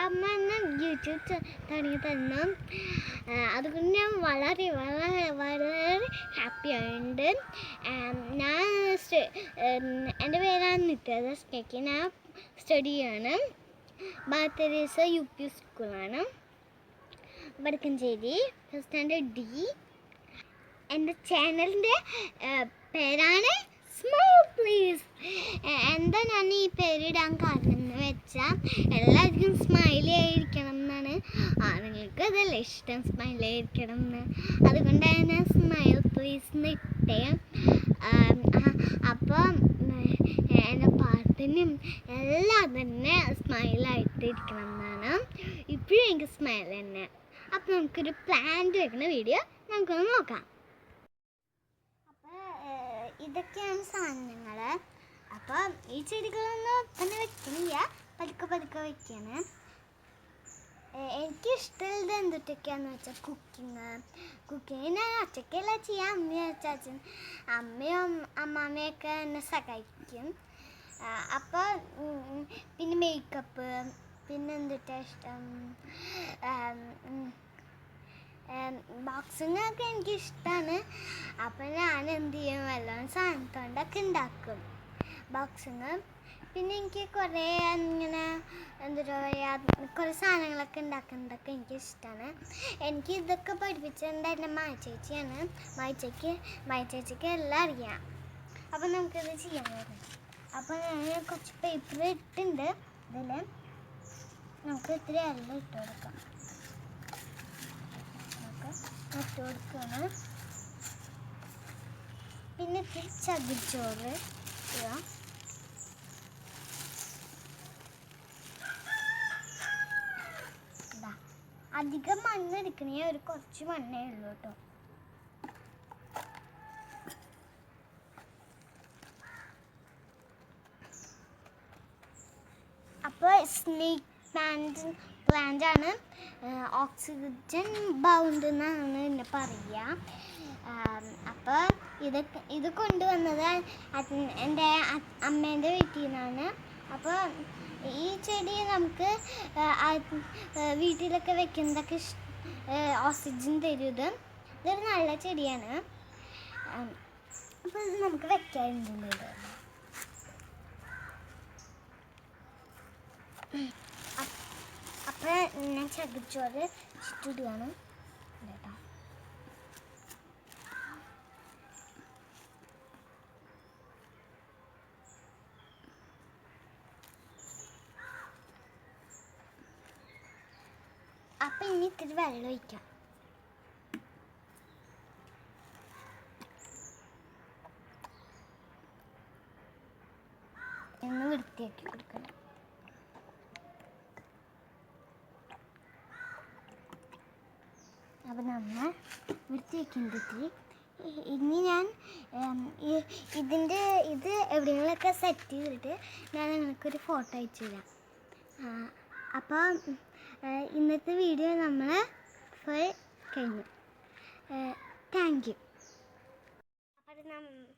അമ്മ എന്നെ യൂട്യൂബ് തുടങ്ങി തന്നു. അതുകൊണ്ട് ഞാൻ വളരെ വളരെ വളരെ ഹാപ്പി ആയിട്ടുണ്ട്. ഞാൻ എൻ്റെ പേരാണ് നിത്യദാസ്. ഞാൻ സ്റ്റഡി ചെയ്യാണ്. ബാത്തരീസ UP സ്കൂളാണ്, വടക്കഞ്ചേരി, ഫസ്റ്റ് സ്റ്റാൻഡേർഡ് D. എൻ്റെ ചാനലിൻ്റെ പേരാണ് സ്മൈൽ പ്ലീസ്. എന്താ ഞാൻ ഈ പേരിടാൻ കാരണം എന്ന് വെച്ചാൽ എല്ലാവർക്കും സ്മൈലി ആയിരിക്കണം എന്നാണ്. നിങ്ങൾക്ക് അതല്ലേ ഇഷ്ടം, സ്മൈലി ആയിരിക്കണം എന്ന്. അതുകൊണ്ടാണ് ഞാൻ സ്മൈൽ പ്ലീസ് എന്ന് ഇട്ടേ. അപ്പം എൻ്റെ പാട്ടിനും എല്ലാം തന്നെ സ്മൈലായിട്ട് ഇരിക്കണം എന്നാണ്. ഇപ്പോഴും എനിക്ക് സ്മൈൽ തന്നെ. അപ്പം നമുക്കൊരു പ്ലാന്റ് വെക്കുന്ന വീഡിയോ നമുക്കൊന്ന് നോക്കാം. ഇതൊക്കെയാണ് സാധനങ്ങൾ. അപ്പം ഈ ചെടികളൊന്നും തന്നെ വെക്കണില്ല, പതുക്കെ പതുക്കെ വയ്ക്കാണ്. എനിക്കിഷ്ടമുള്ളത് എന്തൊക്കെയാണെന്ന് വെച്ചാൽ കുക്കിങ് ഞാൻ ഒറ്റയ്ക്കല്ല ചെയ്യാം. അമ്മയും അമ്മാമ്മയൊക്കെ എന്നെ സഹായിക്കും. അപ്പോൾ പിന്നെ മേക്കപ്പ്, പിന്നെ എന്തൊക്കെയാ ഇഷ്ടം, ബോക്സിങ്ങൊക്കെ എനിക്കിഷ്ടമാണ്. അപ്പം ഞാൻ എന്ത് ചെയ്യും, വല്ലതും സാധനത്തോണ്ടൊക്കെ ഉണ്ടാക്കും ബോക്സിങ്. പിന്നെ എനിക്ക് കുറേ ഇങ്ങനെ എന്താ പറയുക, കുറേ സാധനങ്ങളൊക്കെ ഉണ്ടാക്കുന്നതൊക്കെ എനിക്കിഷ്ടമാണ്. എനിക്ക് ഇതൊക്കെ പഠിപ്പിച്ചിട്ടുണ്ട് എൻ്റെ മായച്ചേച്ചിയാണ്. മായച്ചേച്ചിക്ക് എല്ലാം അറിയാം. അപ്പം നമുക്കിത് ചെയ്യാൻ പറ്റും. അപ്പം ഞാൻ കുറച്ച് പേപ്പർ ഇട്ടുണ്ട്. ഇതിൽ നമുക്ക് ഇത്തിരി എല്ലാം ഇട്ട് കൊടുക്കാം. ഇട്ട് കൊടുക്കുകയാണ്. പിന്നെ ഇത്തിരി ചകിരിച്ചോറ് ഇടുക. അധികം മണ്ണ് എടുക്കണേ, ഒരു കുറച്ച് മണ്ണേ ഉള്ളൂ കേട്ടോ. അപ്പോൾ സ്നേക്ക് പ്ലാന്റ് ആണ്. ഓക്സിജൻ ബൗണ്ട് എന്നാണ് എന്നെ പറയുക. അപ്പോൾ ഇത് കൊണ്ടുവന്നത് എൻ്റെ അമ്മേൻ്റെ വീട്ടിൽ നിന്നാണ്. അപ്പോൾ ഈ ചെടി നമുക്ക് വീട്ടിലൊക്കെ വെക്കുന്നതൊക്കെ ഓക്സിജൻ തരും. ഇതൊരു നല്ല ചെടിയാണ്. അപ്പോൾ ഇത് നമുക്ക് വെക്കാറുണ്ട്. അപ്പോൾ ഞാൻ ചകിരിച്ചോറ് ചുറ്റിടുകയാണ് കേട്ടോ. അപ്പം ഇനി ഇത്തിരി വെള്ളം ഒഴിക്കാം. എന്ന് വൃത്തിയാക്കി കൊടുക്കണം. അപ്പം നമ്മൾ വൃത്തിയാക്കിയിട്ട് ഇനി ഞാൻ ഇത് എവിടെയെങ്കിലുമൊക്കെ സെറ്റ് ചെയ്തിട്ട് ഞാൻ നിങ്ങൾക്കൊരു ഫോട്ടോ അയച്ചു തരാം. അപ്പോൾ ഇന്നത്തെ വീഡിയോ നമ്മൾ ഫുൾ കഴിഞ്ഞു. Thank you. അപ്പം